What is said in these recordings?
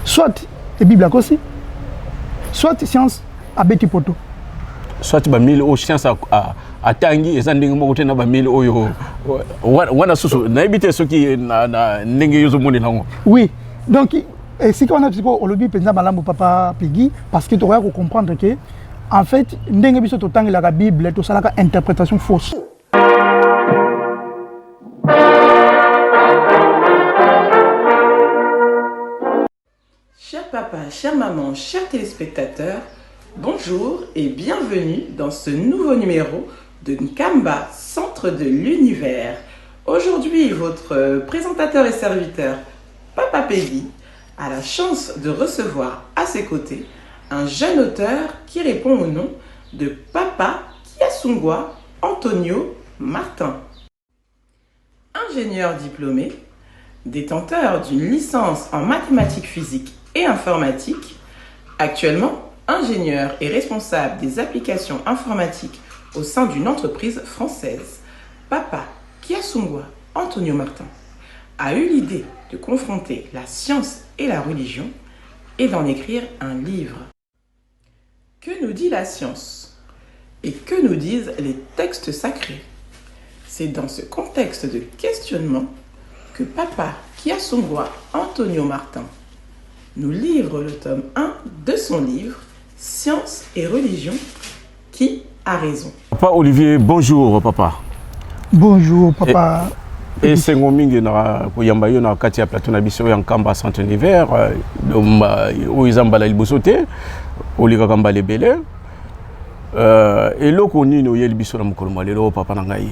soit et Bible aussi, soit science à Betty Poto. Soit ba mille au science à Tangi et Zanding Mokote na ba mille au wana susu na ebite soki na ndenge yozo moni nango. Oui. Donc si on a au lobby penza malamu papa Peggy parce que tu dois comprendre que en fait ndenge biso to tangi la Bible to sala ka interprétation fausse. Cher papa, chère maman, chers téléspectateurs, bonjour et bienvenue dans ce nouveau numéro de Nkamba, Centre de l'Univers. Aujourd'hui, votre présentateur et serviteur, Papa Peggy, a la chance de recevoir à ses côtés un jeune auteur qui répond au nom de Papa Kiasungwa Antonio Martin. Ingénieur diplômé, détenteur d'une licence en mathématiques physiques et informatique, actuellement ingénieur et responsable des applications informatiques au sein d'une entreprise française, Papa Kiasungwa Antonio Martin a eu l'idée de confronter la science et la religion et d'en écrire un livre. Que nous dit la science et que nous disent les textes sacrés? C'est dans ce contexte de questionnement que Papa Kiasungwa Antonio Martin nous livre le tome 1 de son livre Science et religion, qui a raison. Papa Olivier, bonjour papa. Bonjour papa. Et c'est un mingi na kuyamba yo na kati ya plateau na biso ya Nkamba Centre Univers o izamba la libosote olika kamba lebele eloko nini oyeli biso na mokolo malelo papa na ngai.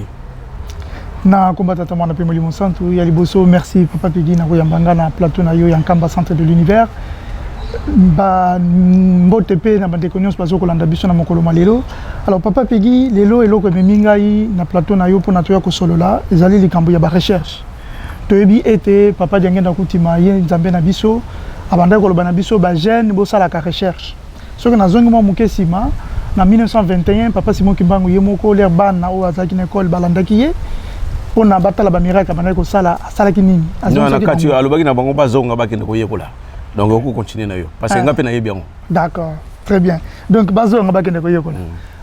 Na kombata tamana pe molimo santu ya liboso, merci papa Peggy na koyambanga na plateau na yo ya Nkamba Centre de l'Univers. Ba mbote pe na bande konyos bazo kolanda biso na mokolo malelo. Alors papa Peggy lelo eloko memingai na plateau na yo pona to ya ko solola ezali likambo ya ba recherche. Toyebi ete papa diangenda kutima ye nzambe na biso abanda koloba na biso ba jeune bo sala ka recherche. Soki na zongi mo mukesima na 1921 papa Simon Kimbangu ye moko l'air ban na o azaki na école balandaki ye pona batala ba miracle abanda ko sala ki nini. Non na kati alobaki na bango bazonga bakende ko yekola. Donc on continue na yo parce que ngapena ye bien. D'accord, très bien. Donc bazonga bakende ko yekola.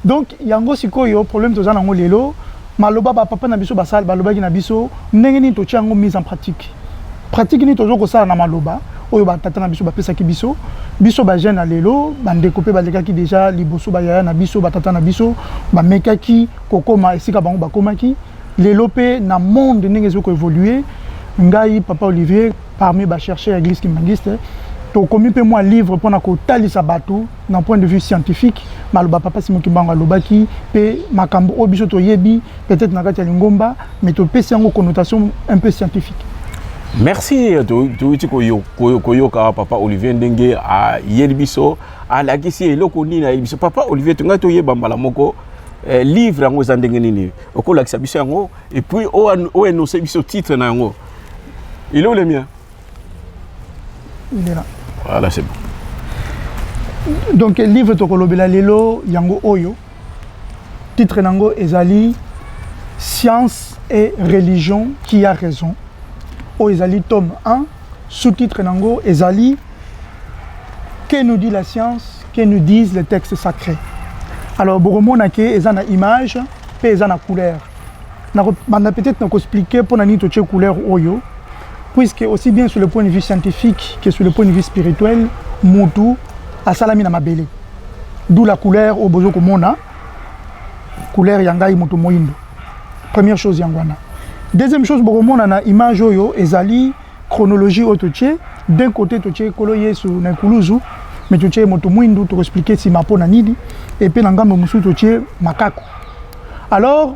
Donc yango sikoyo problème tozana ngo lelo maloba ba papa na biso basal baloba ki na biso ndenge ni to tiango mise en pratique. Pratique ni tozo ko sala na maloba oyo ba tata na biso ba pesa ki biso ba jeune na lelo ba ndekopé ba leka ki déjà liboso ba yaya na biso ba tata na biso ba mekaki kokoma esika bango ba komaki lelo pe na monde ndenge zo ko évoluer ngai papa Olivier parmi ba chercheurs église kimangiste to komi pe moi livre pona ko talisa bato d'un point de vue scientifique maloba papa Simon Kimbangu alobaki pe makambo obiso to yebi peut-être na kati ya lingomba mais to pesa ngo connotation un peu scientifique. Merci tu koyoka papa Olivier ndenge a yelibiso ala kisi eloko nini yelibiso papa Olivier tunga to yeba mbala moko livre ngo za ndenge nini okola kisa biso yango et puis o énoncer biso titre na yango. Il est où le mien? Il est là. Voilà, c'est bon. Donc, le livre Tokolobela Lelo, Yango Oyo, titre Nango Ezali, Science et religion, qui a raison. O Ezali, tome 1, sous-titre Nango Ezali, que nous dit la science, que nous disent les textes sacrés. Alors, Boromon a une image, et une couleur. On a peut-être expliqué pour nous la couleur Oyo. Puisque aussi bien sur le point de vue scientifique que sur le point de vue spirituel, Moutou a salami na mabele. D'où la couleur au bozo komona, couleur yangai Moutou moindo. Première chose yangwana. Deuxième chose, boromona na image oyo ezali chronologie otoche. D'un côté toche kolo yesu na kuluzu, mais toche Moutou moindo to expliquer si mapo na nidi et puis ngambo musu toche makako. Alors,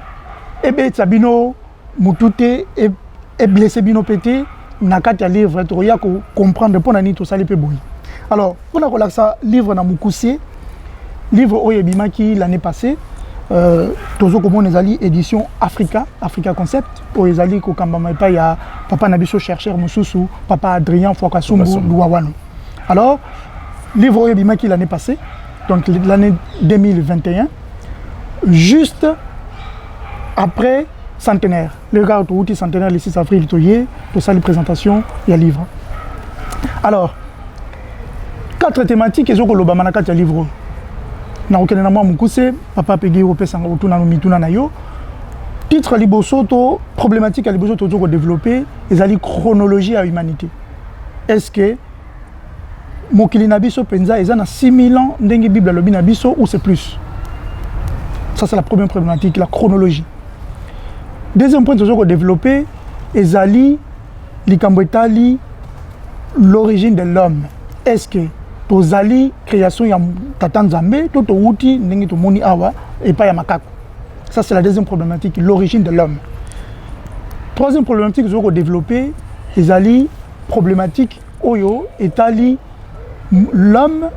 ebe tsabino Moutouté et blessé bino pété. Na kati ya livre to ya ko comprendre pona ni to sali pe boyi. Alors pona ko laksa livre na mukuse livre oyebimaki l'année passée tozo komona ezali édition Africa Concept o ezali ko kambama pa ya papa na biso chercheur mususu papa Adrien Fwakasumbu Luawano. Alors livre oyebimaki l'année passée donc l'année 2021 juste après centenaire. Le gars autour centenaire le 6 avril, il y a une présentation, il y a un livre. Alors, 4 thématiques ezoko lobama na kati ya livre. Na okene na mwa mukuse papa pegi opesa ngotuna no mituna na yo. Titre liboso to problématique à liboso to développer ezali chronologie à humanité. Est-ce que mokili na biso penza eza na 6000 ans ndenge Bible lobi na biso ou c'est plus? Ça c'est la première problématique, la chronologie. Deuxième point to développer ezali likambo etali l'origine de l'homme. Est-ce que tozali création ya tata Nzambe to wuti ndenge to moni awa et pas ya makako? Ça c'est la deuxième problématique, l'origine de l'homme. Troisième problématique que je développer ezali problématique oyo etali l'homme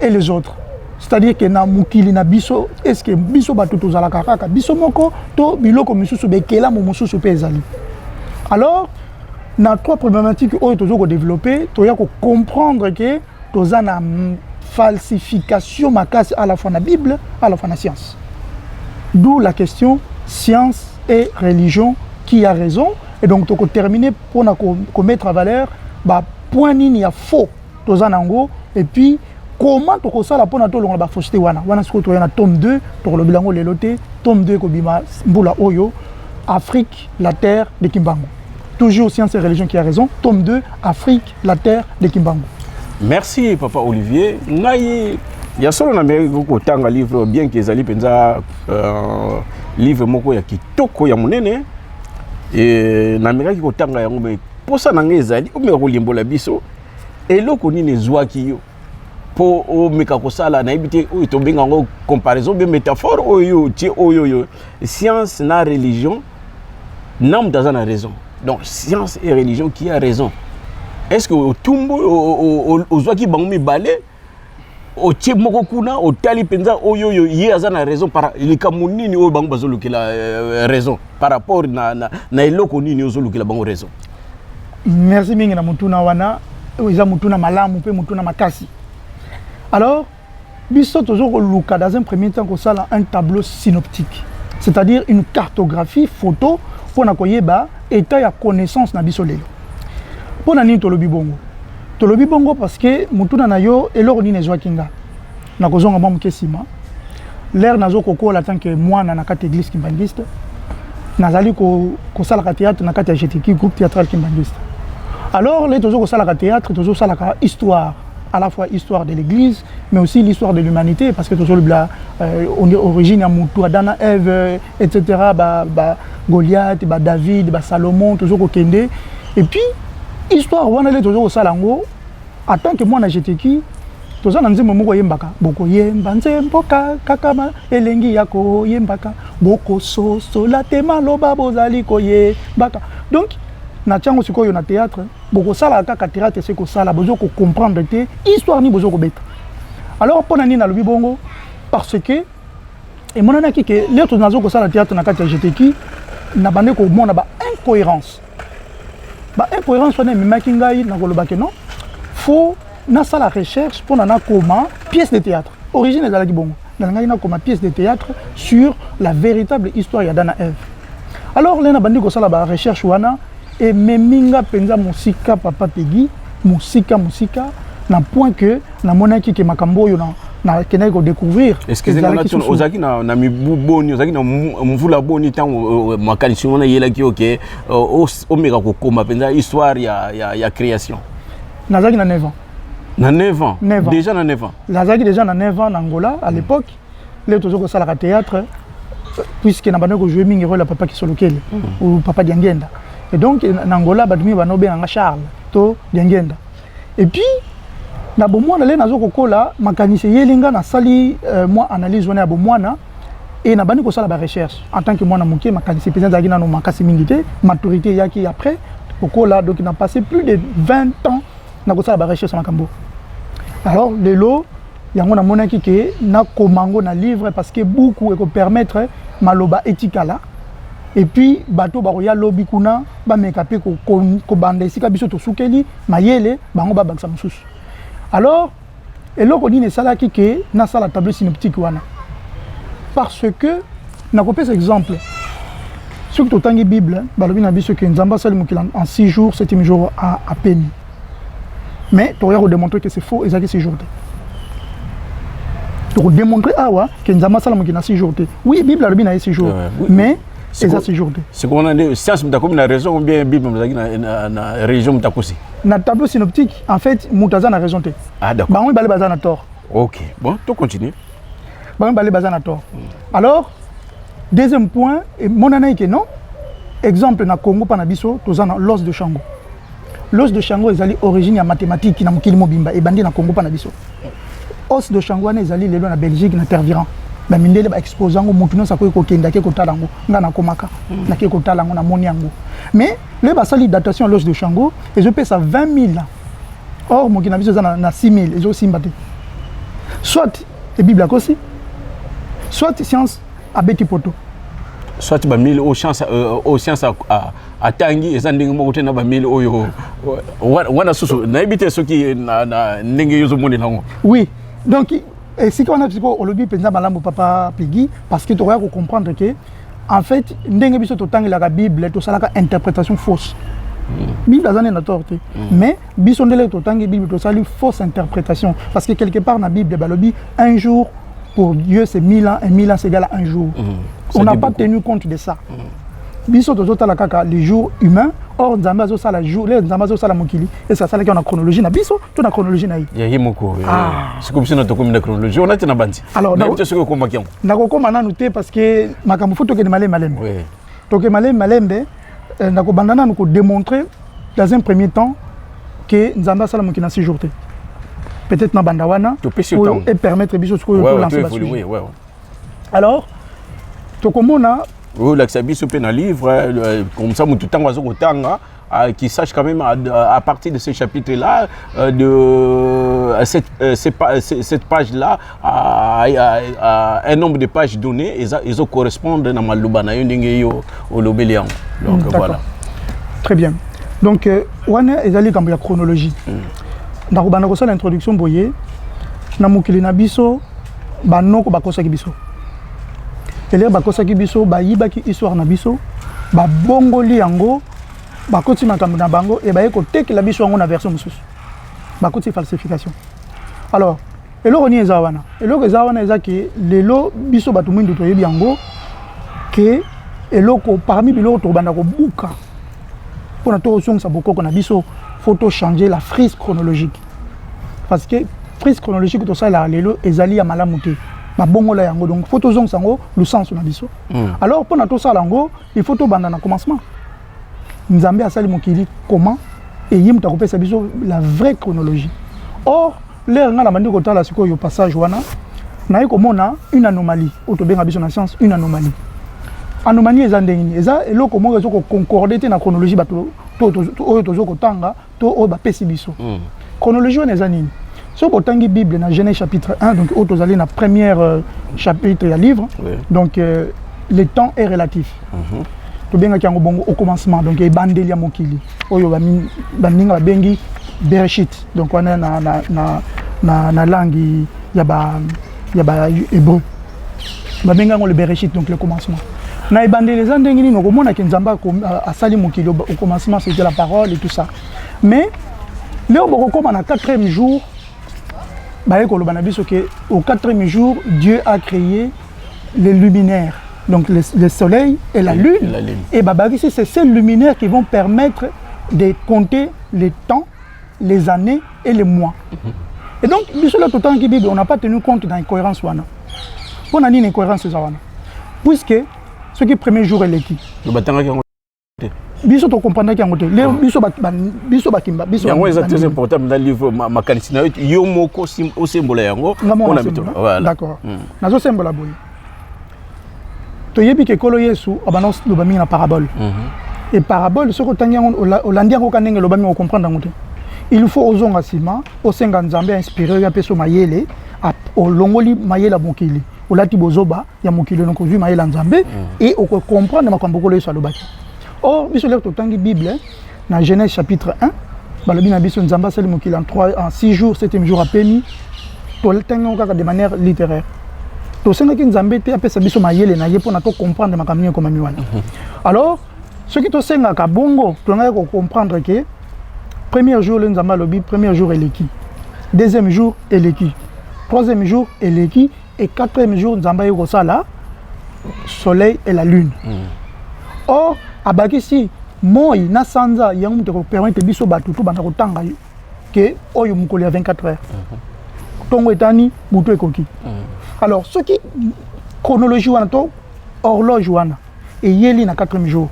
et les autres. C'est-à-dire que na mukili na biso, est-ce que biso bato tozala kaka biso moko to biloko misusu bekela mo mususu pe ezali. Alors, na trois problématiques oyo tozo développer, toya ko comprendre que toza na falsification makasi à la fois na Bible, à la fois na science. D'où la question science et religion, qui a raison. Et donc, tu peux terminer pour mettre à valeur point nini ya faux tozanango et puis comment tu peux ça la pona to longa ba fausseté wana ce que tu na tome 2 to le bilango leloté tome 2 ko bima mbula oyo Afrique la terre de Kimbangu. Toujours science et religion qui a raison. Tome 2 Afrique la terre de Kimbangu. Merci papa Olivier. Ngai ya solo na mbeki ko tanga livre bien que ezali penza livre moko ya kitoko ya munene et na mbeki ko tanga yango me posa na ngai ezali o meka ko limbola biso eloko nini zwaki yo po o meka ko sala na ibite o to benga ngo comparaison be métaphore oyo ti oyo science na religion nam dazana raison. Donc science et religion qui a raison. Est-ce que au tumbo au zwaki bango mi balé o tie moko kuna o tali penza oyo ye azana raison par likambo nini o bango bazolukela raison par rapport na eloko nini ozolukela bango raison. Merci mingi na mutuna wana eza mutuna malamu pe mutuna makasi. Alors biso tozo luka dans un premier temps ko sala un tableau synoptique, c'est-à-dire une cartographie photo pour na koyeba état ya connaissance na biso lelo. Pour na nini tolobi bongo? Tolobi bongo parce que mutuna na yo eloko nini ezwa kinga na kozonga mwa mukesima l'air nazo kokola tant que mwana na kati église kimbangiste nazali ko sala ka théâtre na kati ya GTK groupe théâtral kimbangiste. Alors les tozo ko sala ka théâtre tozo sala ka histoire, à la fois histoire de l'église mais aussi l'histoire de l'humanité parce que tozo bla origine ya mutu Adana Ève etc. Goliath David Salomon tozo ko kende et puis histoire wana le tozo sala ngo en tant que moi na GTK toza na nzembo moko yembaka boko yemba nzembo kakama elengi yako yembaka boko soso la tema loba bozali ko yembaka. Donc na tiango sikoyo na théâtre boko sala kaka théâtre c'est ko sala bozo ko comprendre te histoire ni bozo ko beta. Alors pona ni na lobi bongo parce que et monana ki ke le to nazo ko sala théâtre na kati ya GTK na bande ko mona ba incohérence. Ba incohérence wana memaki ngai na koloba ke non faut na sala recherche pour na koma pièce de théâtre origine ezalaki bongo na ngai na koma pièce de théâtre sur la véritable histoire ya Adana Ève. Alors là na bandi ko sala ba recherche wana et meminga penza musika papa pegi musika na point que na monaki ke makambo yo na kenai ko découvrir. Est-ce que c'est ozaki na miboni ozaki na mvula boni tango makanisi wana yelaki oke o meka ko koma penza histoire ya création. Nazaki na 9 ans. Na 9 ans. Déjà na 9 ans. Nazaki déjà na 9 ans en Angola à l'époque. Les toujours ko sala ka théâtre puisque na bande ko jouer mingi rôle papa qui solokele ou papa Diangenda. Et donc en Angola badumi banobe nga Charles to Diangenda. Et puis na bomwana le nazo kokola makanisi yelinga na sali moi analyse wana ya bomwana et na bandi ko sala ba recherche en tant que mwana muke makanisi pesa zaki na no makasi mingité maturité yaki après kokola donc il a passé plus de 20 ans na ko sala ba recherche makambo. Alors lelo yango na monaki ke na komango na livre parce que beaucoup et ko permettre maloba etikala et puis bato baroya lobi kuna ba mekape ko banda esika biso to sukeli mayele bango ba baksa mususu. Alors, eloko nini esalaki ke na sala tableau synoptique wana parce que na kopesa exemple soki totangi Bible balobi na biso ke Nzambe asali mokili en 6 jours 7e jour à peine Mais tu vas démontrer que c'est faux et ça que c'est jour. Tu vas démontrer que Nzamba Salam qui n'a 6 jours. Oui, la Bible a bien 6 jours. Mais c'est ça 6 jours. C'est qu'on a dit, science m'a comme une raison ou bien la Bible na religion m'a aussi. Dans le tableau synoptique, en fait, Moutaza a raison. Ah d'accord. Bah on va aller tort. OK. Bon, tu continues. Bah on va aller tort. Alors, deuxième point, mon analyse que non. Exemple na Congo panabiso, tu as l'os de Shango. L'os de Shango est origine ya mathématique na mokili mobimba et bandi na Congo panabiso. Os de Shango est lelo na Belgique na Terviran. Ba mindele ba exposant mutu no sakoy ko kenda ke ko talango ngana komaka na ke ko talango na moni yango. Mais le basali datation l'os de Shango et je paie ça 20 000 ans. Or mon kinabiso na 6 000 et je simbate. Soit la Bible aussi, soit science à Betty Poto. Soit ba 1000 au science à tangi ezandingi mo kutena ba 1000 oyo wana susu na ebite soki na ndenge yozo moni nango. Oui. Donc et si on a au lobby président Malambo papa Piggy parce que tu dois comprendre que en fait ndenge biso to tangi la Bible to sala ka interprétation fausse. Bible azane na torte. Mais biso ndele to tangi Bible to sali fausse interprétation parce que quelque part na Bible ba lobby un jour pour Dieu c'est 1000 ans et 1000 ans c'est égal à un jour. On n'a pas tenu compte de ça. Biso to la kaka les jours humains. Or Nzamba zo sala jour, les Nzamba zo sala mokili et ça sala qui on a chronologie na biso, to na chronologie na yi. Ya himoko. C'est comme si on a to comme na chronologie, on a tena bandi. Alors na tu ce que komba kiango. Na ko koma na noté parce que makambo photo ke de malem. Oui. To ke malem na ko bandana nous ko démontrer dans un premier temps que Nzamba sala mokili na 6 jours. Peut-être na bandawana et permettre biso ce ko lancer bas. Oui. Alors to komona oui, la Xabiso peine un livre, comme ça, qui sache quand même à partir de ce chapitre-là, de cette page-là, à un nombre de pages données, ils correspondent à Malubana au Lobelian. Donc voilà. Très bien. Donc, on a la chronologie. Dans l'introduction, vous voyez, dans le biso, banoko bakosaki biso. Et là, bakosaki biso, bayibaki histoire na biso, ba bongoli yango, bakoti makambo na bango et ba ko teki la biso yango na version mususu. Bakoti falsification. Alors, eloko ni ezawana. Eloko ezawana ezaki lelo biso batu mwindu to yebi yango ke eloko parmi biloko to banda ko buka. Pona to osongsa bokoko na biso, faut changer la frise chronologique. Parce que frise chronologique to ça la lelo ezali ya malamu te. Ma bongo la yango donc photo zong sango le sens na biso. Alors pour na to sala yango il faut to banda na commencement. Nzambe asali mokili comment et yim ta kopesa biso la vraie chronologie. Or l'air nga na bandi ko tala siko yo passage wana na yeko mona une anomalie auto benga biso na science une anomalie. Anomalie ezandengini eza eloko mo zo ko concorder te na chronologie bato to zo ko tanga to o ba pesi biso. Chronologie wana ezanini. Si vous avez la Bible dans Genèse chapitre 1, donc vous allez dans le premier chapitre du livre, donc le temps est relatif. Vous avez au commencement, donc il y a Bandelia Mokili, il y a Bengi Bereshit, donc on a la langue, il y a hébreu. Il y a le Bereshit, donc le commencement. Dans les Bandelia, on a Nzamba à Sali Mokili, au commencement c'était la parole et tout ça. Mais là, on a 4e jour. Au 4e jour, Dieu a créé les luminaires, donc le soleil et la lune. Et c'est ces luminaires qui vont permettre de compter les temps, les années et les mois. Et donc, on n'a pas tenu compte dans l'incohérence. On a dit une incohérence. Puisque ce qui est le premier jour est l'équipe. Biso to comprendre que ngote le biso bakimba biso yango est très important dans le livre makanisi na yo moko au symbole yango on habite voilà d'accord nazo symbole boy to yebi ke kolo Yesu abanos lo bami na parabole et parabole ce ko tangi olandia ko kanenge lo bami ko comprendre ngote il faut ozonga sima o senga nzambe inspiré ya peso mayele o longoli mayela mokili olati bozoba ya mokili donc vu mayela nzambe et o comprendre makambo ko Yesu alobaki. Or, biso lève tout le Bible, dans Genèse chapitre 1, balobi na biso nzamba sali mokili en 6 jours, 7e jour à Pémi, to le tango de manière littéraire. To senga ki nzambe te apesa biso mayele na ye pona to comprendre makambo comme miwana. Alors, ce qui to senga ka bongo, to nga ko comprendre que Premier jour, le Nzamba Lobi, premier jour, Eleki. Deuxième jour, Eleki. Troisième jour, Eleki. Et quatrième jour, Nzamba Yogosala, soleil et la lune. Or, à Bakissi, moi, na sanza, yang te permettre biso batutu bana kotanga que oyo mukoli à 24 heures. Tongo etani, butu ekoki. Alors, ce qui chronologie wana to horloge wana et yeli na quatrième jour.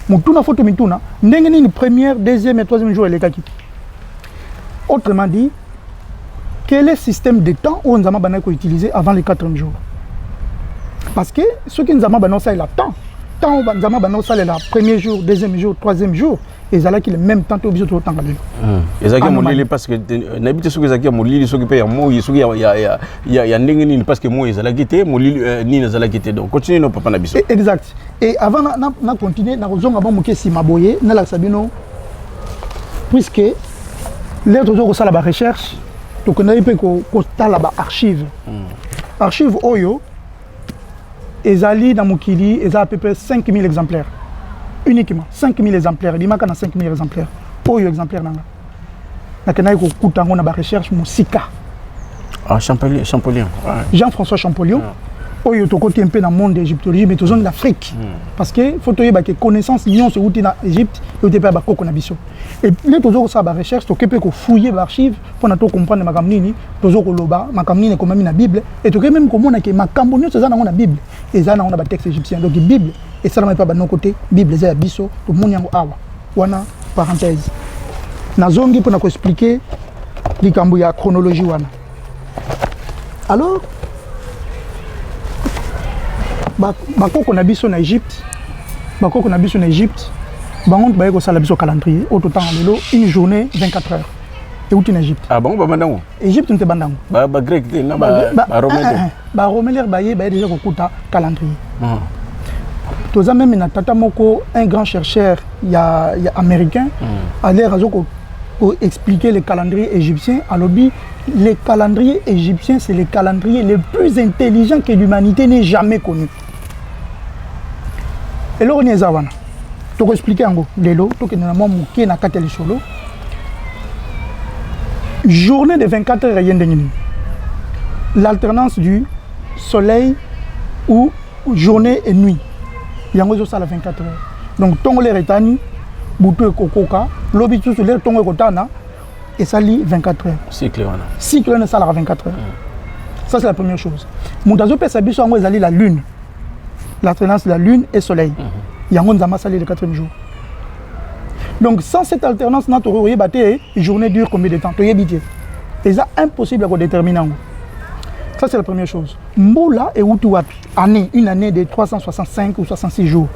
Mutuna photo mituna, ndenge ni première, deuxième et troisième jour elekaki. Autrement dit, quel est le système de temps où Nzama Bana ko utiliser avant le quatrième jour? Parce que ce qui Nzama Bana ça il a temps. Tant Nzama Bana ça le premier jour, deuxième jour, troisième jour, et ça là qui le même temps au besoin de temps galelo. Ezaki molili parce que n'habite ce que ezaki molili ce qui paye mo ce qui ya ndenge ni parce que mo ezalaki te molili ni ezalaki te donc continue no papa na biso. Exact. Et avant na continuer na kozonga ba moke si maboye na la sabino puisque les autres ça la recherche donc on a eu ko tala ba archive. Archive oyo ezali na mukili eza à peu près 5000 exemplaires. Uniquement 5000 exemplaires. Il manque 5000 exemplaires. Oyo exemplaire nanga. Na kenai ko kutango na ba recherche musika. Ah Champollion. Jean-François Champollion. Oyo to côté un peu dans le monde d'égyptologie mais toujours l'Afrique. Parce que faut to yeba que connaissance union se outi na Égypte et te pas ba ko na biso. Et les toujours ça ba recherche to kepe ko fouiller l'archive pour na to comprendre makamnini, toujours ko loba makamnini comme na Bible et to même comment na ke makambo nyo ça na Bible. Et ça na ba texte égyptien donc Bible et ça na pas ba non côté Bible ça ya biso to moni yango awa. Wana parenthèse. Na zongi pour na ko expliquer likambo ya chronologie wana. Alors bakoko na biso na Égypte bango baye ko sala biso calendrier au total lelo une journée 24 heures et où en Égypte bon ba bandango Égypte nte bandango ba grec te na ba romain ba romain baye déjà ko kuta calendrier toza même na tata moko un grand chercheur ya américain a l'air ko expliquer le calendrier égyptien alors le calendrier égyptien c'est le calendrier le plus intelligent que l'humanité n'ait jamais connu. Et là on est zawana. Tu peux expliquer en gros lelo to ke na momu ke na kateli solo. Journée de 24 heures yendengini. L'alternance du soleil ou journée et nuit. Yango zo sala 24 heures. Donc tongo le retani butu kokoka lobi tout sur le tongo kotana et ça lit 24 heures. Cycle ne ça 24 heures. Ça c'est la première chose. Moutazo pe sabiso yango ezali la lune. L'alternance de la lune et soleil. Yango nzama sali le 4e jour. Donc sans cette alternance na to yebate journée dure combien de temps to yebite. Et ça impossible à déterminer. Ça c'est la première chose. Mboula et utu wapi année une année de 365 ou 66 jours.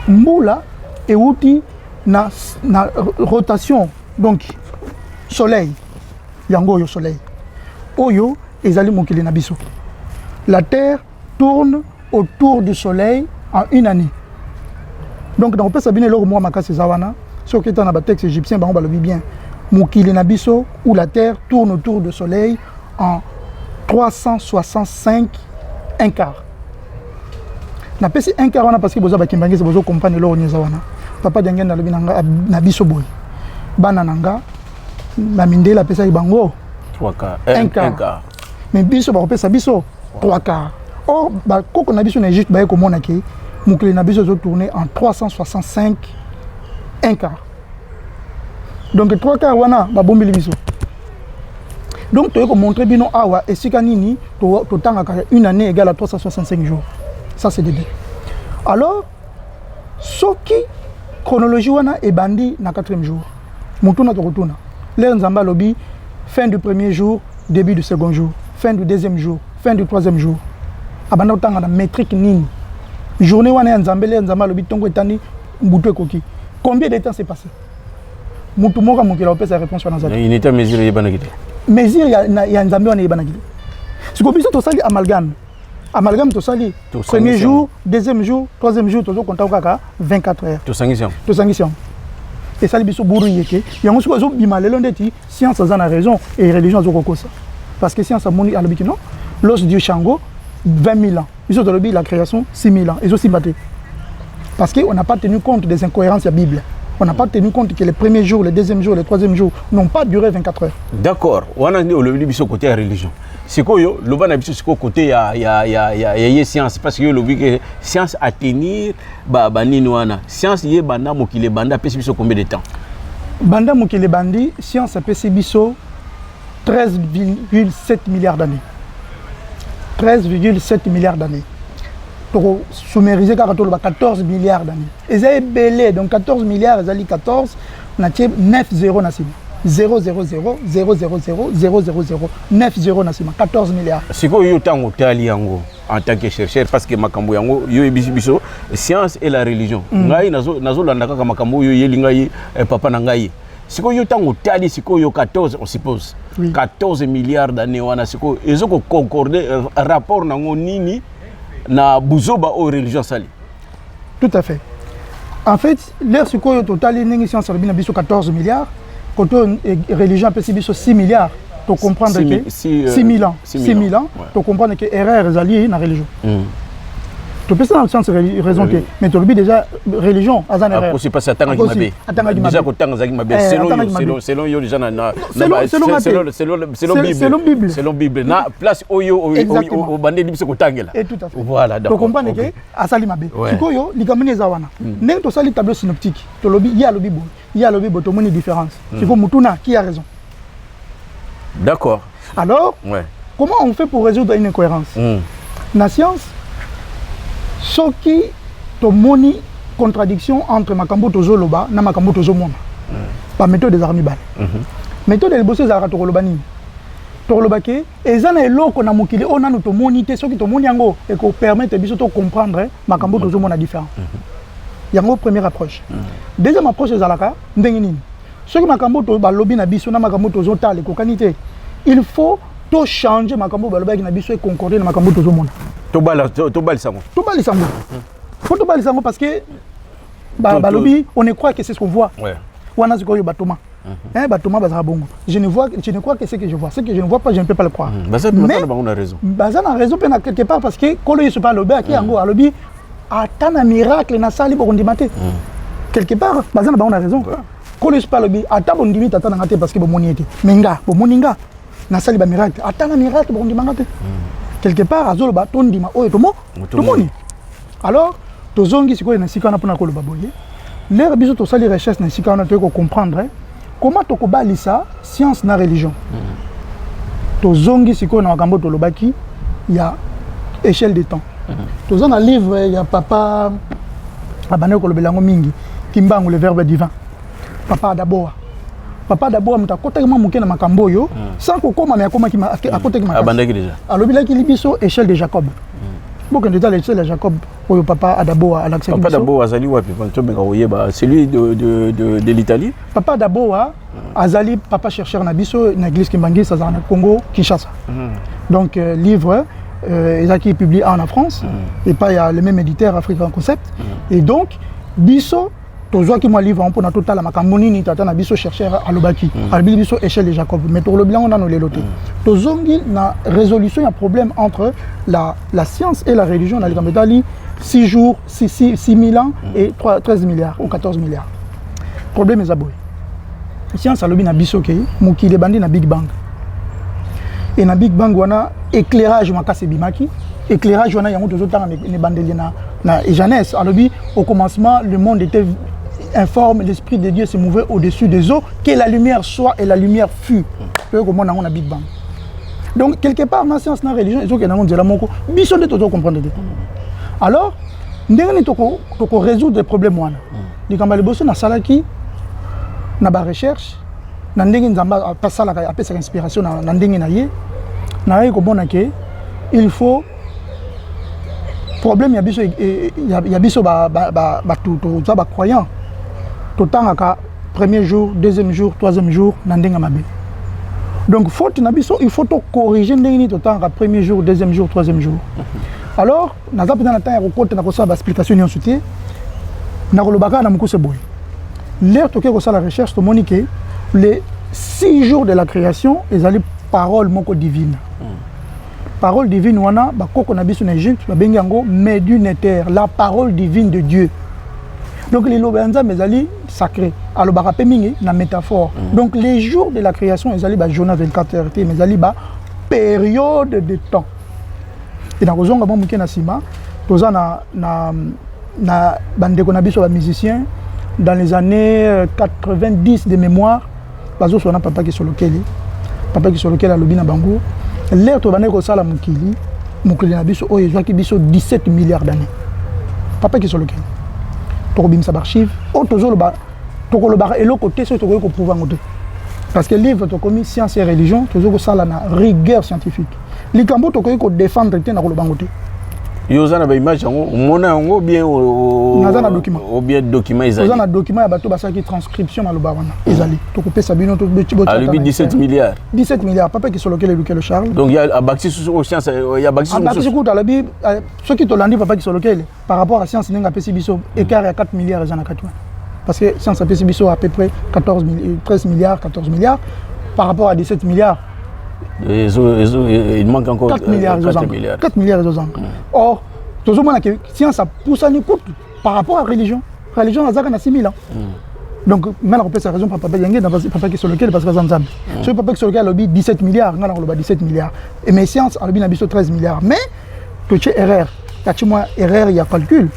Mboula et uti na rotation donc soleil yango yo soleil oyo ezali mokili na biso. La terre tourne autour du soleil en une année. Donc dans le pays sabine lo moi makasi zawana ce qui est dans le texte égyptien bango balobi bien mokili na biso où la terre tourne autour du soleil en 365 un quart. Na pesi un quart wana parce que boza bakimbangi se bozo comprendre lo nyeza wana. Papa Djangen na lobi na biso boy. Bana nanga na mindela pesa ibango 3 quarts un quart. Mais biso ba pesa biso 3 quarts. Or ba koko na biso na Égypte ba ko mona ke mukele na biso zo tourner en 365 un quart. Donc 3 quarts wana ba bombeli biso. Donc tu peux montrer bino awa et sika nini to tanga une année égale à 365 jours. Ça c'est début. Alors ce qui chronologie wana et bandi na 4e jour. Mutuna to retourna. Les Nzamba lobby fin du 1er jour, début du 2e jour, fin du 2e jour, fin du 3e jour. Abanda tanga na métrique nini. Journée wana Nzamba les Nzamba lobby tongo etani mbutu ekoki. Combien de temps s'est passé? Mutu moka mokela opesa sa réponse wana za. Il n'était mesuré yebana kite. Mesure ya Nzamba wana yebana kite. Siko biso to sali amalgame. Amalgame to sali. Premier jour, 2e jour, 3e jour to compta kaka 24 heures. To sangision. Et ça biso buru yeke. Yango siko zo bima lelo ndeti science a na raison et religion zo kokosa. Parce que science a moni à l'habitude non. L'os du Shango 20 000 ans. Ils ont la création 6 000 ans. Ils ont aussi battu. Parce qu'on n'a pas tenu compte des incohérences de la Bible. On n'a pas tenu compte que les premiers jours, les deuxièmes jours, les troisièmes jours n'ont pas duré 24 heures. D'accord. On a dit au côté de la religion. C'est quoi le ban habitude c'est côté ya science parce que le science à tenir wana science yé banda mokile banda pesi biso combien de temps banda mokile bandi science pesi biso 13,7 milliards d'années 13,7 milliards d'années pour summariser 14 milliards d'années et ça est belé donc 14 milliards ezali 14 na 9 0 na 0 0 0 0 0 0 0 0 0 9 0 na 14 milliards. C'est quoi yo tango tali yango en tant que chercheur parce que makambo yango yo biso science et la religion. Ngai nazo landa kaka makambo yo yelinga papa na ngai. C'est quoi yo tango tali siko yo 14 on suppose. Oui. 14 milliards d'années wana siko ezoko concorder rapport nango nini na buzoba o religion sali. Tout à fait. En fait, l'air siko yo total ningi science albina biso 14 milliards. Quand on religion a 6 milliards, tu comprends que 6 000 ans, 6 000 ans, tu comprends que erreur est alliée dans la religion. Tu peux ça dans le sens raison mais tu oublies déjà religion à une erreur. C'est pas ça tanga gimabe. Déjà que tanga gimabe selon yo déjà selon Bible na place oyo au bandé biso ko tangela. Et tout à fait. Voilà d'accord. Tu comprends que asali mabe. Sikoyo likamine za wana. Ndenge to sali tableau synoptique. To lobi ya lobi bo. Il y a le Bible, tout le monde différence. Il faut Moutouna qui a raison. D'accord. Alors, comment on fait pour résoudre une incohérence? La science, ce qui te moni contradiction entre Makambo Tozo Loba et Makambo Tozo Mona. Par méthode des armes bal. Méthode des bosses à Torolobani. Torolobake, et ça est là qu'on a moqué, on a notre monité, ce qui te moni yango, et qu'on permet de comprendre Makambo Tozo Mona différent. Il y a une première approche. Deuxième approche, c'est Zalaka. Ce que Makambo Tozo lobby na biso na Makambo Tozo tale kokanité. Il faut tout changer Makambo lobby na biso et concorder na Makambo Tozo mona. Tobal sango. Tobal sango. Faut tobal sango parce que lobby on ne croit que c'est ce qu'on voit. Ouais. Wana ziko yo batoma. Batoma bazara bongo. Je ne crois que c'est ce que je vois. Ce que je ne vois pas, je ne peux pas le croire. Mais on a raison. Bazana a raison quelque part parce que quand il se parle lobby qui yango lobby attend un miracle na sali pour ndimate. Quelque part, bazana on a raison. Quand il se parle lobby attend bon ndimite attend ngate parce que bon moniete. Menga, bon moninga na sali ba miracle. Attend un miracle pour ndimate. Quelque part azolo ba tondima oyo tomo. Tomoni. Alors, tozongi siko na sika na pona ko loba boye. L'air biso to sali recherche na sika na to ko comprendre comment to ko balisa science na religion. Tozongi siko na makambo to lobaki ya échelle de temps. Tous un livre, il y a papa Abane Kolobelango Mingi, Kimbango, le verbe divin. Papa d'abord. Papa d'abord, je suis totalement mouké dans ma camboyo, sans que comme mais comment qui m'a à côté de ma Abane déjà. Alors, il a qui libiso échelle de Jacob. Beaucoup de détails l'échelle de Jacob, pour papa d'abord à l'accès. Papa d'abord, Azali, celui de l'Italie. Papa d'abord, Azali, papa chercheur Nabiso, dans l'église Kimbangi, ça dans Congo, Kinshasa. Donc, livre. Qui est publié en France, et pas il y a le même éditeur African Concept. Et donc, Bisso, Tozo qui m'a livré un peu dans total, ma camoni ni tata na Bisso chercheur à l'obaki, à Bisso échelle de Jacob. Mais pour le bilan, on a nos lélotés. Tozo na résolution, il y a un problème entre la science et la religion. On a les 6 jours, 6 000 ans et 13 milliards ou 14 milliards. Problème est aboué. La science a l'obé na Bisso qui est les bandits na Big Bang. Et dans Big Bang, on a éclairage makase bimaki, éclairage on a yango toujours temps ne bandeli na Jeannès. Alors au commencement, le monde était informe, l'esprit de Dieu se mouvait au-dessus des eaux, que la lumière soit et la lumière fut. Comment on a Big Bang. Donc quelque part dans la science, dans la religion, ils ont que dans la moko, bison de toujours comprendre. Alors, ndenge toko résoudre des problèmes wana. Di kambale bosso na salaki na ba recherche. Na ndenge nzamba pasala ka apesa inspiration na ndenge na ye na ye ko bona ke il faut problème ya biso ba tout ça ba croyant tout temps ka premier jour deuxième jour troisième jour na ndenge mabe donc faute na biso il faut to corriger ndenge ni tout temps ka premier jour deuxième jour troisième jour alors na za pena na temps ya ko côté na ko sa ba explication ni ensuite na ko lobaka na mukuse boy l'air to ke ko sa la recherche to monique les 6 jours de la création, ils allaient parole moko divine. Parole divine, wana, ba koko na biso na Égypte, ba bengi yango Médu Néter, la parole divine de Dieu. Donc les lobanza mais ali sacré. Alors ba mingi na métaphore. Donc les jours de la création ils allaient ba journée 24 heures mais ali ba période de temps. Et dans kozonga ba muke na sima toza na bande ko na biso ba musicien dans les années 90 de mémoire bazo sona papa qui sur lequel a lobi na bango l'air to bande ko sala mukili na biso oyo zwaki biso 17 milliards d'années papa qui sur lequel to bimisa archive o tozo lo ba eloko te so to ko prouver ngote parce que livre to komi science et religion tozo ko sala na rigueur scientifique likambo to ko défendre te na ko lo bangote Yozana ba image yango mona yango bien nazana document ou bien document ezali nazana document ya bato basaki transcription na lobarana ezali to couper sabino to bechibo à lui 17 milliards papa qui sur lequel le Charles donc il y a abaxi sur science il y a abaxi sur la bi ce qui to landi papa qui sur lequel par rapport à science ninga pesi biso écart à 4 milliards ezana katwa parce que science a pesi biso à peu près 13 milliards 14 milliards par rapport à 17 milliards. Il manque encore 4 milliards. 4 milliards aux ans. Or, tout le monde a que science a poussé à écoute par rapport à la religion. La religion a 6 000 ans. Donc, maintenant, on peut sa raison pour papa qui sur lequel parce que ensemble. Sur papa qui sur lequel il a 17 milliards, on a 17 milliards. Et mes sciences, on a 13 milliards. Mais, tu as erreur. Il y a erreur, il y a calcul.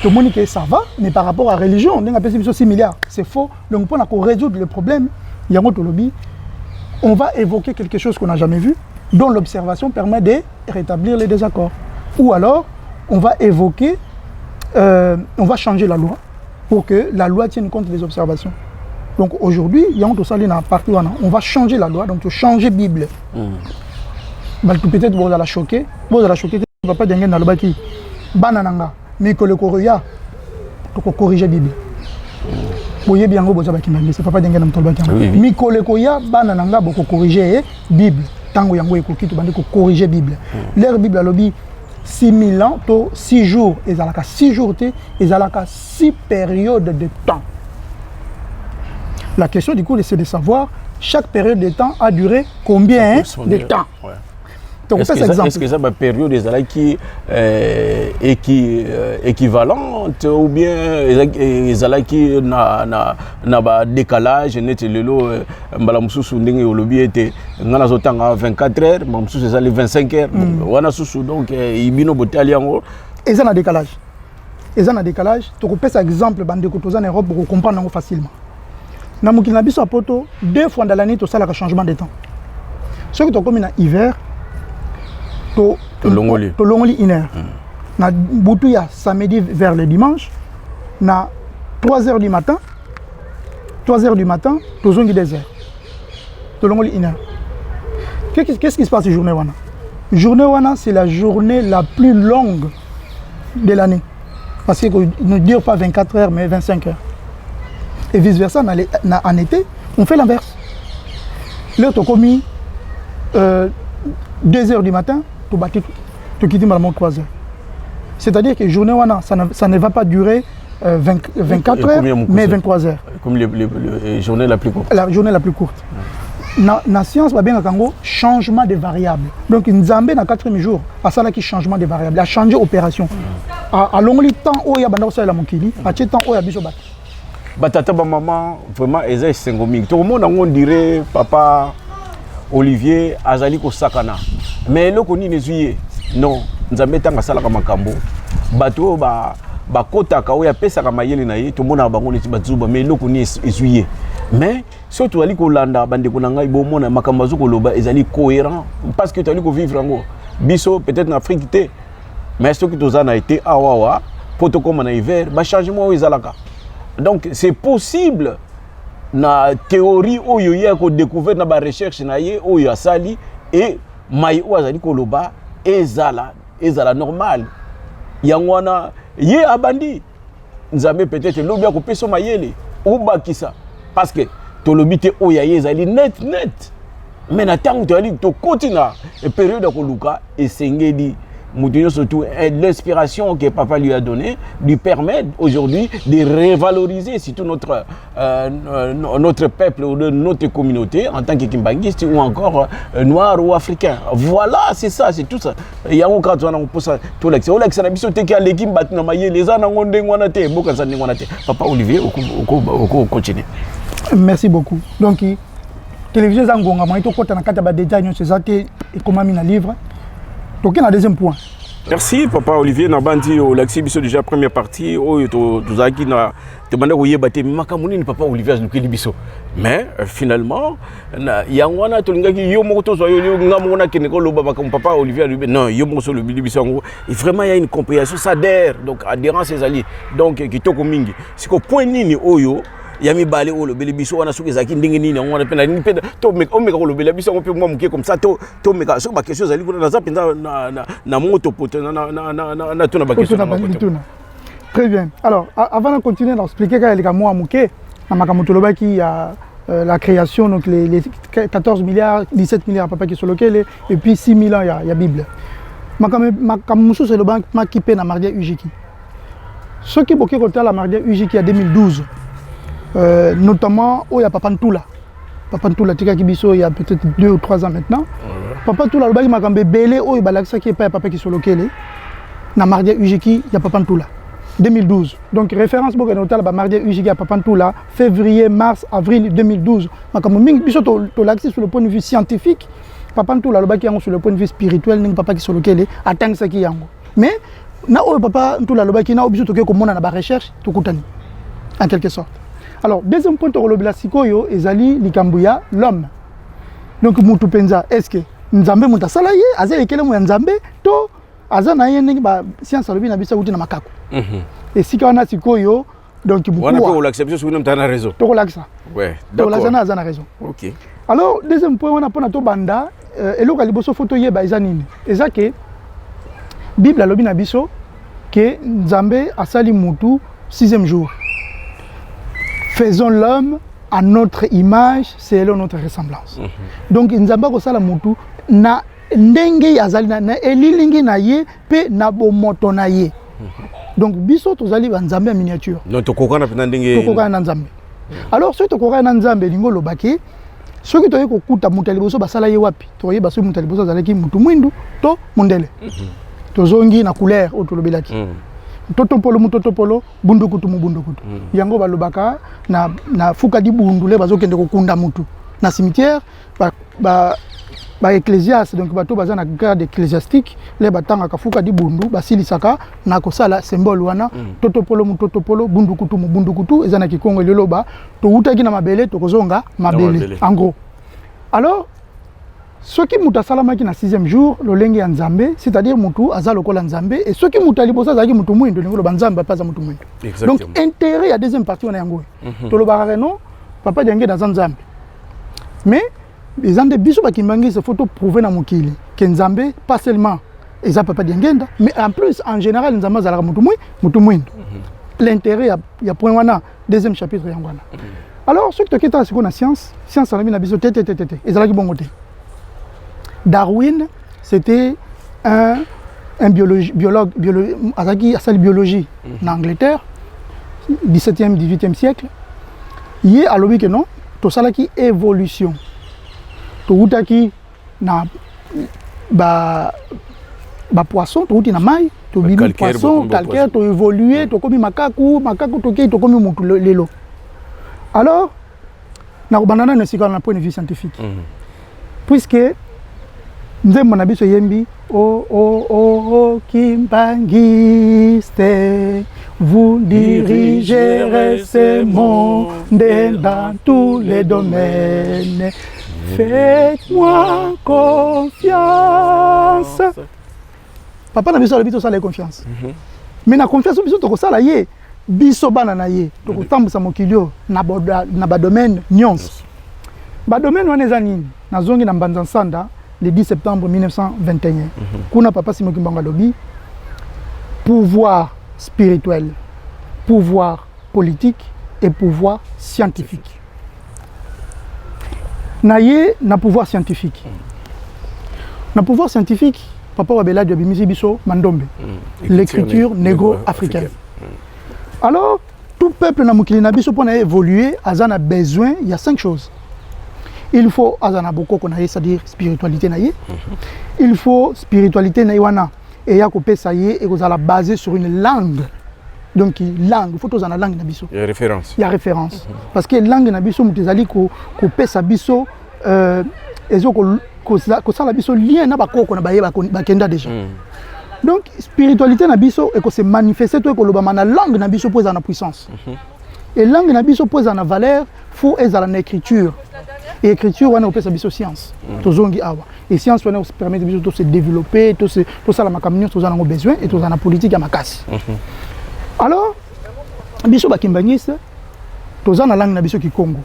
Tout le monde dit que ça va, mais par rapport à la religion, on a 6 milliards. C'est faux. Donc, pour résoudre le problème, il y a un autre lobby. On va évoquer quelque chose qu'on n'a jamais vu, dont l'observation permet de rétablir les désaccords. Ou alors, on va évoquer, on va changer la loi pour que la loi tienne compte des observations. Donc aujourd'hui, il y a un tout dans partout, on va changer la loi, donc changer la Bible. Peut-être vous allez la choquer, papa d'engen dans le baki, banananga, mais que le Coréa, pour corriger la Bible. Boye bien go boza bakimanga c'est papa denga na mtolba kanga mikole ko ya bana nanga boko corriger bible tango yango ekoki to bandi ko corriger bible leur bible alobi 6000 ans to 6 jours ezalaka 6 jours te ezalaka 6 périodes de temps. La question du coup c'est de savoir chaque période de temps a duré combien de temps. Est-ce que ça ma période qui équivalente ou bien qui na ba décalage net lelo mbala mususu ndenge olobi était ngana zotanga 24 heures mbala mususu ezali 25 heures wana susu donc ibino botali yango eza na décalage to ko pesa exemple bande ko toza en Europe pour comprendre facilement na mukina biso apoto 2 fois dans l'année to sala ka changement de temps ce que to comme na hiver to longoli une heure. Na butuya samedi vers le dimanche, na 3h du matin, to zongi des heures. To longoli une heure. Qu'est-ce qui se passe cette journée wana? Journée wana, c'est la journée la plus longue de l'année. Parce qu'il ne dure pas 24 heures, mais 25 heures. Et vice versa, en été, on fait l'inverse. Là, tu as commis 2h du matin, tu quittes maman 3 heures. C'est-à-dire que journée ça ne va pas durer 24 heures, mais 23 heures. Comme la journée la plus courte. La journée la plus courte. La science va bien kango changement de variables. Donc Nzambe na 4e jour, à ça là qui changement de variables, a changé opération. À long temps où il y a banda ça la mokili, à temps où il y a biso bat. Batata ba maman vraiment eza sengomi. Tout le monde on dirait papa Olivier azali ko sakana. Mais le koni nezuye non Nzambe tanga sala ka makambo bato ba kota ka oya pesa ka mayele na ye to mona bango neti bazuba mais le koni ezuye mais surtout ali ko landa bande ko nanga bo mona makambo zo ko loba ezali cohérent parce que tu ali ko vivre ngo biso peut-être en Afrique té mais ce que tozana a été awawa poto comme na hiver ba changement ezalaka donc c'est possible na théorie oyo ya ko découvert na ba recherche na ye oyo asali et mai wazali koloba ezala normal yangwana ye abandi Nzambe peut-être lobia ko peso mayele ou bakisa parce que to lobité oya ye ezali net mais na tango to ali to kotina et période ko luka esengedi surtout l'inspiration que papa lui a donnée lui permet aujourd'hui de revaloriser surtout notre peuple ou notre communauté en tant que kimbanguiste ou encore noir ou africain. Voilà, c'est ça, c'est tout ça. Il y a un cas où on peut ça tout l'accès. On l'accès na biso te ki aleki mbati na maye les ana ngonde ngwana te boka sa ngwana te. Papa Olivier oko continue. Merci beaucoup. Donc télévision zangonga moi to kota na kata ba détail nyonso zate ekomami na livre. Donc il y a un deuxième point. Merci papa Olivier Nabandi au l'accès biso déjà première partie oyo to zaki na demandé ko yebate makamuni ni papa Olivier Nukeli biso. Mais finalement yangwana to ngaki yo moko to zo yo ngamona keneko loba bakam papa Olivier non yo moko so le biso ngo et vraiment il y a une compréhension s'adhère donc adhérence ses alliés donc kitoko mingi siko point nini oyo yami balé o le biso wana suki zaki ndenge nini ngwana pena ni pena to meka o le biso on peut moi muke comme ça to meka so ba question zali kuna za penza na moto poto na tuna ba question très bien. Alors avant de continuer d'expliquer quand il y a moi muke na makamoto lobaki il y a la création donc les 14 milliards 17 milliards papa qui sont locaux et puis 6 000 ans il y a Bible makamuso c'est le banque makipe na Mardia Ujiki ce qui boké côté la Mardia Ujiki en 2012 notamment où il y a Papa Ntoula tika kibiso il y a peut-être 2 ou 3 ans maintenant. Papa Ntoula le bagi makambe belé où il balaksa qui pas papa qui sont locaux na Mardia Ujiki il y a Papa Ntoula 2012. Donc référence boka notala ba Mardia Ujiki à Papa Ntoula février mars avril 2012. Makambo mingi biso to l'axé sur le point de vue scientifique. Papa Ntoula le bagi sur le point de vue spirituel ning papa qui sont locaux atteint ça qui yango. Mais na o Papa Ntoula le bagi na obiso to ke komona na ba recherche to kutani en quelque sorte. Alors, deuxième point, Sikoyo, ezali likambuya l'homme. Donc, mutu penza, est-ce que Nzambe muta salaye, aza ekele mu Nzambe, to aza na yene ba science alobi na bisa uti na makako. Et si kana Sikoyo, donc beaucoup. On a pas l'acceptation sur une tana raison. To relaxa. Ouais, d'accord. To relaxa na raison. OK. Alors, deuxième point, on a pas to banda, eloka liboso photo yeba ezanini. Eza ke Bible alobi na biso que Nzambe asali mutu 6e jour. Faisons l'homme à notre image, selon notre ressemblance. Donc, Nzamba kosala mutu na ndenge azali na elilingi na ye pe na bomoto na ye. Donc, biso tozali ba Nzambe en miniature. Donc, tokokana pe na ndenge. Tokokana na Nzambe. Alors, ce tokokana na Nzambe lingo lobaki, ce qui toye kokuta mutu liboso basala ye wapi? Toye baso mutu liboso azalaki mutu mwindu to mundele. Tozongi na couleur otolobelaki. Totopolo mutotopolo bundukutu mubundukutu yango balobaka na fuka di bundu le bazokende kokunda mutu na cimetière ba ecclésiaste donc bato baza na garde ecclésiastique le batanga ka fuka di bundu basilisaka na kosala symbole wana totopolo mutotopolo bundukutu mubundukutu ezana kikongo leloba to utaki na mabele to kozonga mabele en gros. Alors ceux qui muta salamaki na 6e jour le lengi ya Nzambe, c'est-à-dire mutu aza lokola Nzambe et ceux qui muta libosa zaki mutu mwindo ngolo banzambe pas za mutu mwindo. Donc intérêt à deuxième partie on a yango. To lo baraka non papa diangé dans Nzambe. Mais les ande biso bakimbangi ce photo prouver na mukili que Nzambe pas seulement eza papa diangenda mais en plus en général Nzambe zalaka mutu mwindo. L'intérêt ya point wana deuxième chapitre yangwana. Alors ceux qui toketa siko na science na bina biso tete ezalaki bongote. Darwin, c'était un biologue à biologie en Angleterre, 17e, 18e siècle. Il y a l'objet que non, tout ça qui évolution. Tout ça qui na poisson, tout na maille, tout bibi poisson, calcaire, tout évolué, tout comme macaque, tout comme mutu lelo. Alors, na banana ne sikana point de vue scientifique. Puisque Nzembo na biso yembi Kimbangiste, vous dirigerez ce monde dans tous les domaines. Faites-moi confiance. Papa na biso la sala confiance. Mais na confiance biso to sala ye biso bana na ye to kotambusa mokilio na ba domaine nyonso. Ba domaine wana ezanini na zongi na Mbanza Nsanda le 10 septembre 1921. Kuna papa Simon Kimbanga lobi pouvoir spirituel, pouvoir politique et pouvoir scientifique. Na pouvoir scientifique. Na pouvoir scientifique, papa Wabela de Bimisi Biso Mandombe. L'écriture négro-africaine. Alors, tout peuple na mukili na biso pour évoluer, a besoin, il y a 5 choses. Il faut azana boko konaye, c'est-à-dire spiritualité naye. Il faut spiritualité naïwana et ya kopé ça y est et vous allez baser sur une langue. Donc langue, il faut tous en la langue na biso. Il y a référence. Il y a référence. Parce que langue na biso mutezali ko pesa biso ezo ko sala biso lien na bakoko na baye bakenda déjà. Donc spiritualité na biso et ko se manifester to ko loba na langue na biso pose en puissance. Et langue na biso pose en valeur, faut ezala na écriture. Et l'écriture, on a opéré sa science. Et science, on permet de se développer, tout ça, la camion, tout ça, on a besoin, et tout ça, la politique, à ma casse. Alors, biso bakimbaniste, tout ça, la langue, biso qui Congo.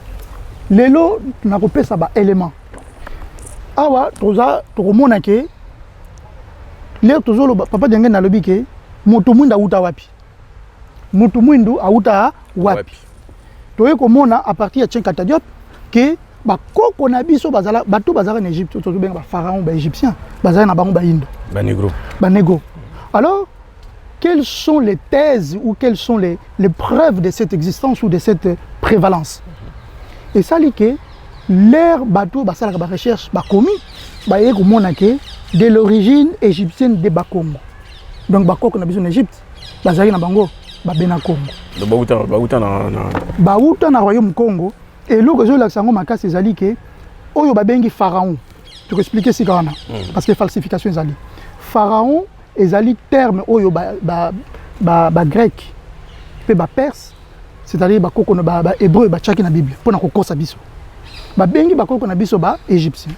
Lelo, on a opéré ça, élément. Awa, tout ça, tout le monde a que, l'air, tout ça, papa d'engue na lobi que, motomundu a outa wapi. Motomundu a outa wapi. Tout est comme on a, à partir de Tchenkata Diop, que, bakoko na biso bazala bato bazala en Égypte to benga ba pharaon ba égyptien bazala na bango ba indo ba négro. Alors quelles sont les thèses ou quelles sont les preuves de cette existence ou de cette prévalence? Et ça li que l'air bato basala ba recherche ba komi ba yé ko mona que de l'origine égyptienne de Bakongo. Donc bakoko na biso en Égypte bazali na bango ba bena Congo. Bauta na royaume Congo. Et là, je vais vous dire que oyo babengi pharaon. Tu peux expliquer ce qu'il y a parce que falsification est pharaon est un terme oyo grec et perse, c'est-à-dire hébreu tchaki na Bible pour na kokosa biso. Babengi bakoko na biso ba égyptien.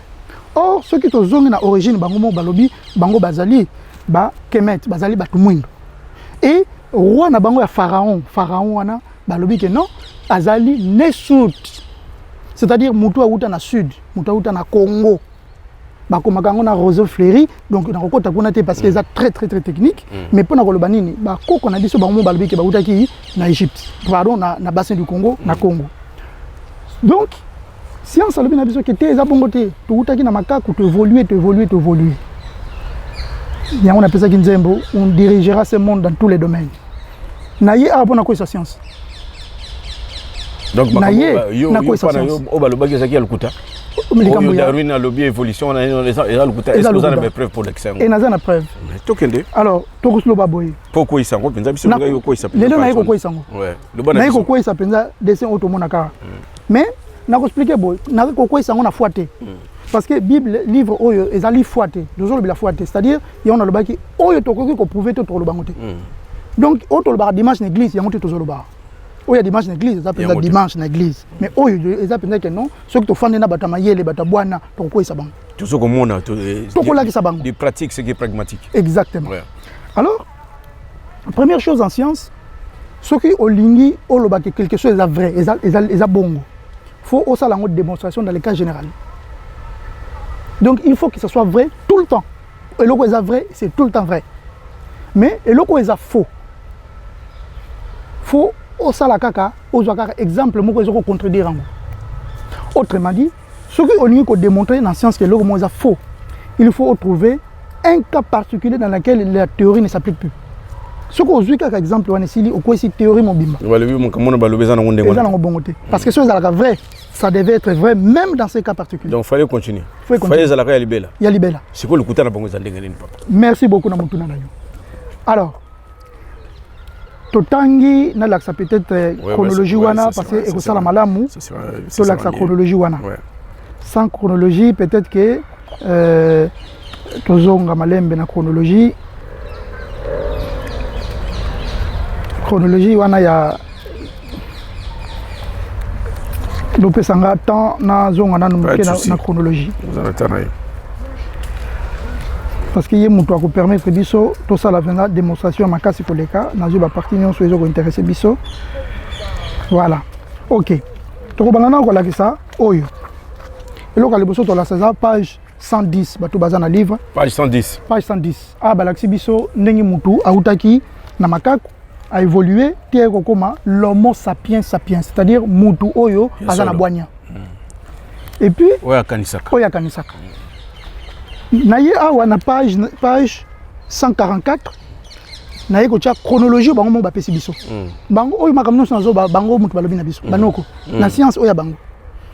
Or ceux qui sont na origine bango balobi bango bazali ba kemet bazali batu mwindo. Et roi na bango ya pharaon wana balobi que non azali ne sud. C'est-à-dire mutu auta na sud, mutu auta na Congo. Bakoma kango na roseau fleuri, donc na kokota kuna te parce que c'est très technique, mais pour na koloba nini, ba koko na biso bango balobi ke bauta ki na Égypte. Pardon na bassin du Congo, na Congo. Donc science alobi na biso ke te eza bongo te, to uta ki na makaku to évoluer. Ya on appelle ça Kinzembo, on dirigera ce monde dans tous les domaines. Na ye a bona ko sa science. Donc Darwin a lobby évolution et preuve pour l'exemple. Et na na preuve. Alors tokoslo baboy. Pourquoi il s'en penza biso ngayo ko isa. Les deux na ko isango. Ouais. Na ko isa penza dessin automona ka. Mais na ko expliquer boy, na ko isango na foité. Parce que Bible livre oyo ezali foité. Toujours le foité, c'est-à-dire il y a on le baki oyo tokoki ko prouver to le bangote. Donc auto le bar dimanche na église, il y a monté toujours le bar. Il y a dimanche dans l'église, ça s'appelle dimanche dans l'église. Mais oh, ils appellent que non, ceux qui font des batamayele, bataboana, ton quoi ça bang. Tout ce que mon a, des pratiques, ce qui est pragmatique. Exactement. Ouais. Alors, première chose en science, ceux qui ont lingui, ont le bac quelque chose est vrai, est bon. Faut aussi la démonstration dans les cas généraux. Donc il faut que ce soit vrai tout le temps. Et le est vrai, c'est tout le temps vrai. Mais et le est faux. Faut au salakaka, aux exemple, moi je contredire. Autrement dit, ce qui on démontrer dans la science que l'homme est faux, il faut trouver un cas particulier dans lequel la théorie ne s'applique plus. Ce qu'on dit comme exemple, on est au quoi cette théorie mon bimba. Parce que ce qui est vrai, ça devait être vrai même dans ces cas particuliers. Donc il fallait continuer. Il fallait zalaka libela. Ya libela. C'est quoi le coup de la banque zandengeni papa. Merci beaucoup na mutuna nayo. Alors totangi na l'axe peut-être chronologie wana parce que et ça la malamu sur l'axe chronologie wana. Sans chronologie peut-être que tozonga malembe na chronologie wana ya lopesanga temps na zonga na numike na chronologie. Parce qu'il y a des gens qui permettent biso tout ça la démonstration makasi koleka na ba partie nyonso ezo ko intéresser biso. Voilà. OK. To banana ko la ça oyo. Et là ka liboso to la ça page 110 bato bazana livre. Page 110. Page 110. Ah balaxi biso ndenge mutu autaki na makaku a évolué tie ko koma l'homo sapiens sapiens, c'est-à-dire mutu oyo azana boanya. Et puis oya kanisaka. naye awa na page 144 naye ko tia chronologie bango mo ba pesi biso bango oyo makamno nazo bango mutu balobi na biso banoko na science oya bango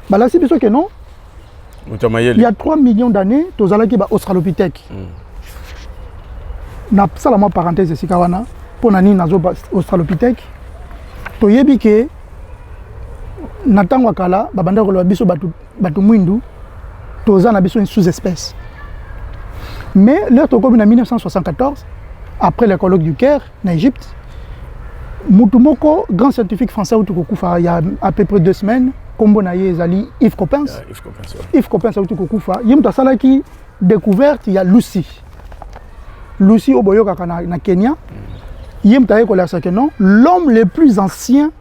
balasi biso que non il y a 3 millions d'années tozalaki ba australopithèque na sala mo parenthèse esika wana pona nini nazo ba australopithèque toyebi ke na tango kala babanda ko biso batu mwindu toza na biso une sous-espèce. Mais l'heure en 1974, après le colloque du Caire, en Égypte, Moutoumoko, grand scientifique français, il y a à peu près 2 semaines, comme on a Yves Coppens. Yves Coppens, il y a une découverte, il y a Lucie. Lucie au Boyoka, na Kenya. Il y a une l'homme le plus ancien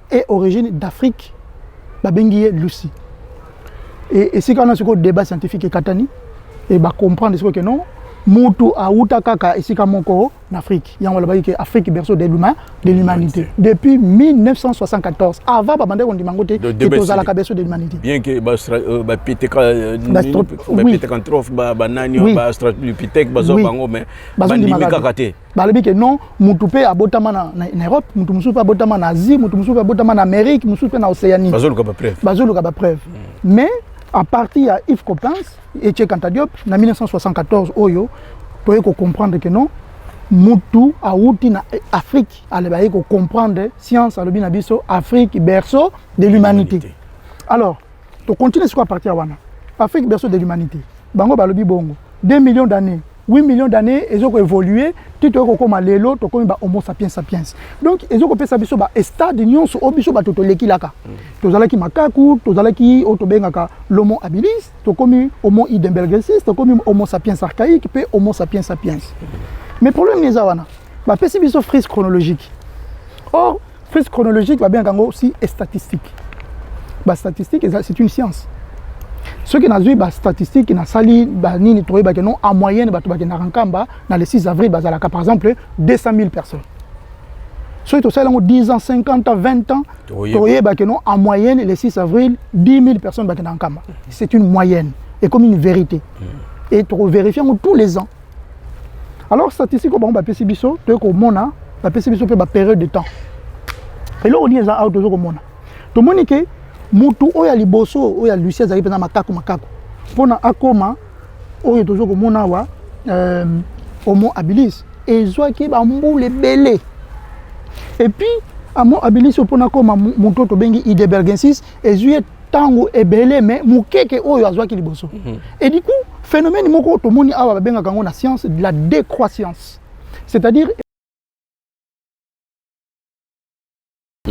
est origine d'Afrique. Babengi Lucie. Et si on a ce débat scientifique et Katani, et bah comprendre ce que non, Moutou a Outakaka et Sikamoko en Afrique. Il y a un qui Afrique berceau de l'humanité. Depuis 1974, avant Babande on dit Mangote, qui est la berceau de l'humanité. Bien que Pitécantrophe, Banani, Australopithèque, Bazobango, mais Banimikakate. Balabi que non, Moutoupé a Botamana en Europe, Moutoumoussoupa Botama en Asie, Moutoumoussoupa Botama en Amérique, Moutoumoussoupa en Océanie. Bazoluka preuve. Mais à partir de Yves Coppens et Tchekanta Diop, en 1974, Oyo, tu peux comprendre que non, Moutou a outi na Afrique, il faut comprendre science à l'obinabiso, Afrique, berceau de l'humanité. Alors, tu continues sur la partie Awana. Afrique, berceau de l'humanité. Bango balobi bongo. 2 millions d'années. 8 millions d'années, ils ont évolué, tu as comme l'élo, tu as comme Homo sapiens sapiens. Donc, ils ont fait ça, ils ont fait stade d'union sur Obiso Batotoleki Laka. Tu as Makaku, tu as Otobengaka, l'Homo habilis, tu as comme Homo Heidelbergensis, tu as comme Homo sapiens archaïque, puis Homo sapiens sapiens. Mais le problème est que la perception frise chronologique. Or, frise chronologique va bien aussi statistique. La statistique, c'est une science. Ceux qui ont vu les statistiques, qui ont sali, en moyenne, dans le 6 avril, par exemple, 200 000 personnes. Ceux qui ont 10 ans, 50 ans, 20 ans, en moyenne, le 6 avril, 10 000 personnes. C'est une moyenne, et comme une vérité. Et tu vérifies tous les ans. Alors, statistique, on va faire des choses, tu vas faire une période de temps. Et là, on est à autour de monde. Tout le monde dit Moutou oya liboso oya Lucie azali pena makako pona akoma oyo tozo ko mona wa Homo habilis ezwaki ba mbule belé et puis Homo habilis pona koma muto to bengi Heidelbergensis ezwie tango ebele mais mukeke oyo azwaki liboso et du coup phénomène moko to moni awa ba benga kango na science de la décroissance, c'est-à-dire.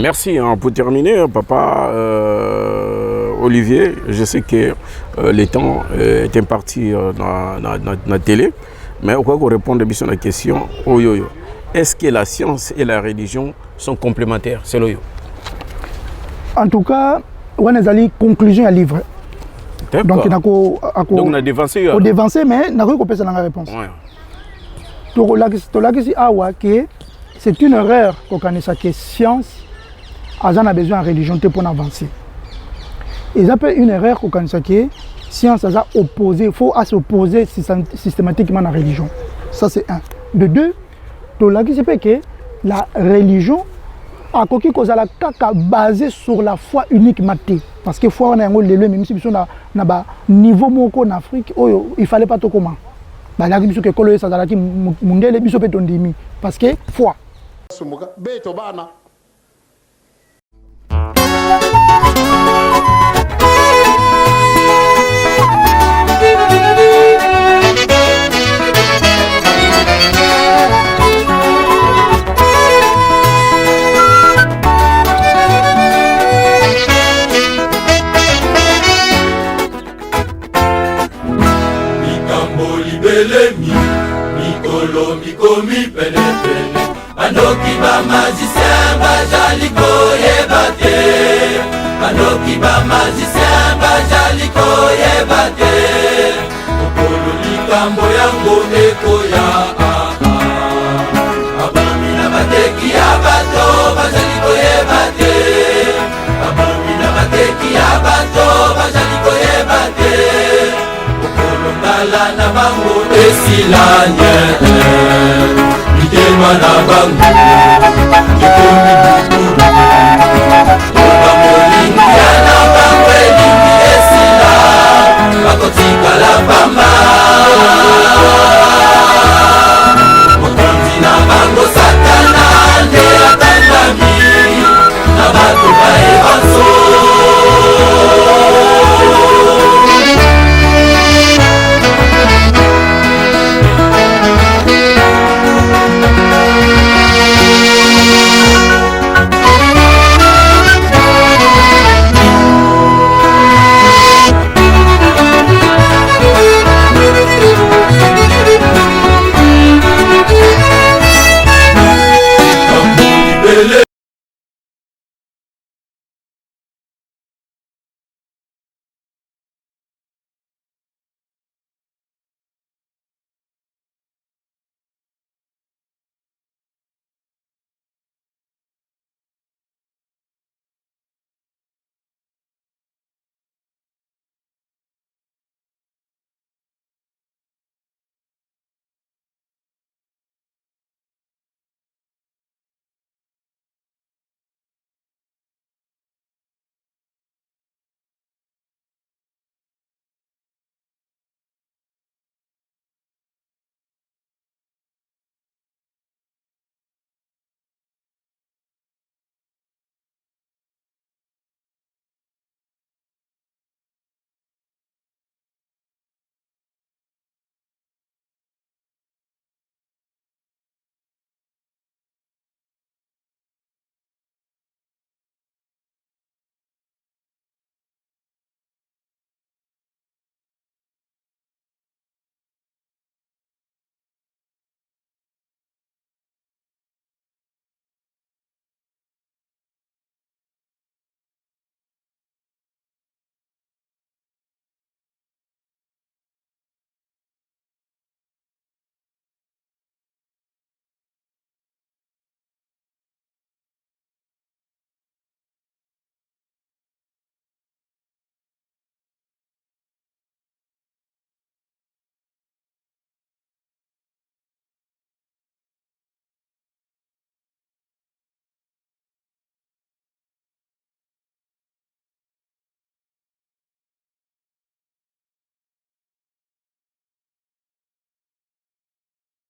Merci. Pour terminer, papa Olivier, je sais que le temps est imparti dans la télé, mais on va répondre à la question. Est-ce que la science et la religion sont complémentaires? C'est le. En tout cas, on a une conclusion à livre. Donc, on a dévancé. On a dévancé, mais on a pas la réponse. C'est une erreur qu'on connaît ça que science. On a besoin de religion pour avancer. Et ça peut être une erreur qu'on sait que la science a opposé, il faut s'opposer systématiquement à la religion. Ça c'est un. De deux, c'est que la religion a basé sur la foi unique matée. Parce que la foi, on a un même si on a un niveau en Afrique, il ne fallait pas tout comment. Parce que foi. Banoki ba magicien bajali koyeba te, banoki ba magicien bajali koyeba te, okolo likambo yango ekoya abomi na bateki ya bato bajali koyeba te, abomi na bateki ya bato bajali koyeba te, okolo misala na bango esilanye mitema na bango ekomi bukuru oba molingia na bango elingi esila bakotikala pamba